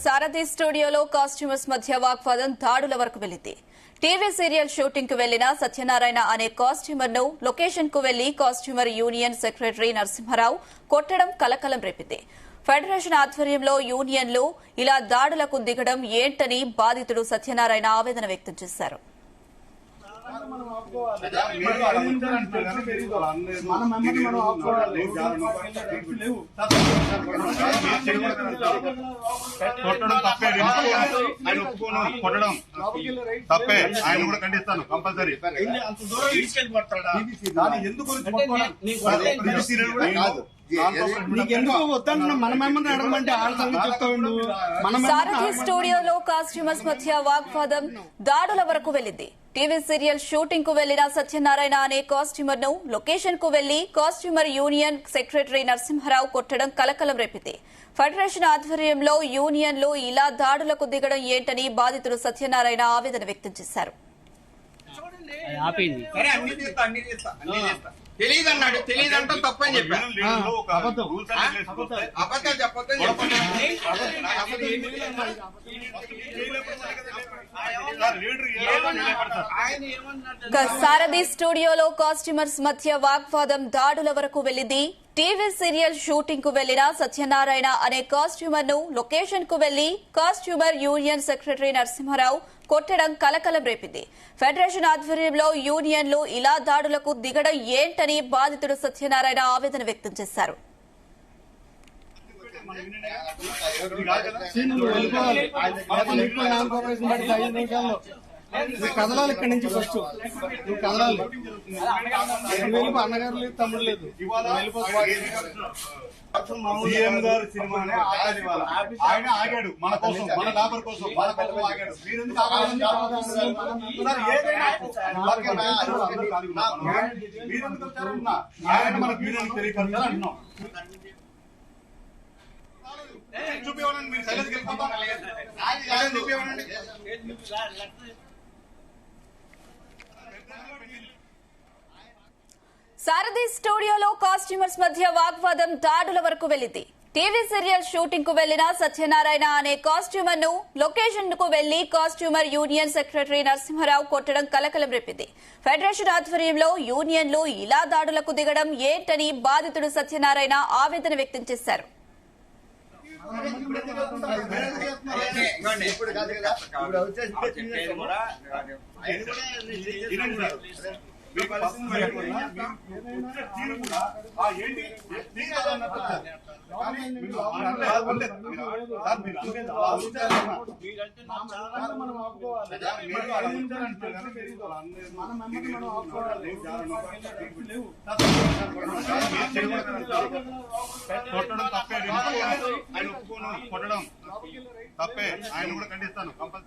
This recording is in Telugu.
సారథి స్టూడియోలో కాస్ట్యూమర్స్ మధ్య వాగ్వాదం దాడుల వరకు వెళ్లింది. టీవీ సీరియల్ షూటింగ్ కు వెళ్లిన సత్యనారాయణ అనే కాస్ట్యూమర్ ను లొకేషన్ కు వెళ్లి కాస్ట్యూమర్ యూనియన్ సెక్రటరీ నరసింహారావు కొట్టడం కలకలం రేపింది. ఫెడరేషన్ ఆధ్వర్యంలో యూనియన్లు ఇలా దాడులకు దిగడం ఏంటని బాధితుడు సత్యనారాయణ ఆవేదన వ్యక్తం చేశారు. తప్పే ఆయన కూడా ఖండిస్తాను కంపల్సరీ. సారథి స్టూడియోలో కాస్ట్యూమర్స్ మధ్య వాగ్వాదం దాడుల వరకు వెళ్లింది. టీవీ సీరియల్ షూటింగ్ కు వెళ్లిన సత్యనారాయణ అనే కాస్ట్యూమర్ ను లొకేషన్ కు వెళ్లి కాస్ట్యూమర్ యూనియన్ సెక్రటరీ నరసింహారావు కొట్టడం కలకలం రేపింది. ఫెడరేషన్ ఆధ్వర్యంలో యూనియన్లు ఇలా దాడులకు దిగడం ఏంటని బాధితుడు సత్యనారాయణ ఆవేదన వ్యక్తం చేశారు. తెలియదన్నాడు, తెలియదంటే తప్పని చెప్పాను. అబద్ధాలు చెప్పొద్దని సారథి స్టూడియోలో కాస్ట్యూమర్స్ మధ్య వాగ్వాదం దాడుల వరకు వెళ్లింది. టీవీ సీరియల్ షూటింగ్ కు వెళ్లిన సత్యనారాయణ అనే కాస్ట్యూమర్ ను లొకేషన్ కు వెళ్లి కాస్ట్యూమర్ యూనియన్ సెక్రటరీ నరసింహారావు కొట్టడం కలకలం రేపింది. ఫెడరేషన్ ఆధ్వర్యంలో యూనియన్లు ఇలా దాడులకు దిగడం ఏంటని బాధితుడు సత్యనారాయణ ఆవేదన వ్యక్తం చేశారు. కదలాలి ఇక్కడి నుంచి ఫస్ట్ నువ్వు కదలాలి. అన్నగారు లేదు, తమ్ముడు లేదు. సీఎం గారు సినిమా ఆయన ఆగాడు మన కోసం, మన లేబర్ కోసం, మన కోసం ఆగాడు. మీరెందుకు వచ్చారన్నా ఆయన మనకు యూనియన్ తెలియకుండా అంటున్నాం. చూపివ్వండి, మీరు సైలెన్స్ వెళ్ళిపోతాం. చూపివ్వండి. సారథి స్టూడియోలో కాస్ట్యూమర్స్ మధ్య వాగ్వాదం దాడుల వరకు వెళ్లింది. టీవీ సీరియల్ షూటింగ్ కు వెళ్లిన సత్యనారాయణ అనే కాస్ట్యూమర్ ను లొకేషన్ కు వెళ్లి కాస్ట్యూమర్ యూనియన్ సెక్రటరీ నరసింహారావు కొట్టడం కలకలం రేపింది. ఫెడరేషన్ ఆధ్వర్యంలో యూనియన్లు ఇలా దాడులకు దిగడం ఏంటని బాధితుడు సత్యనారాయణ ఆవేదన వ్యక్తం చేశారు. కొట్టడం తప్పే ఆయన కూడా ఖండిస్తాను కంపల్సరీ.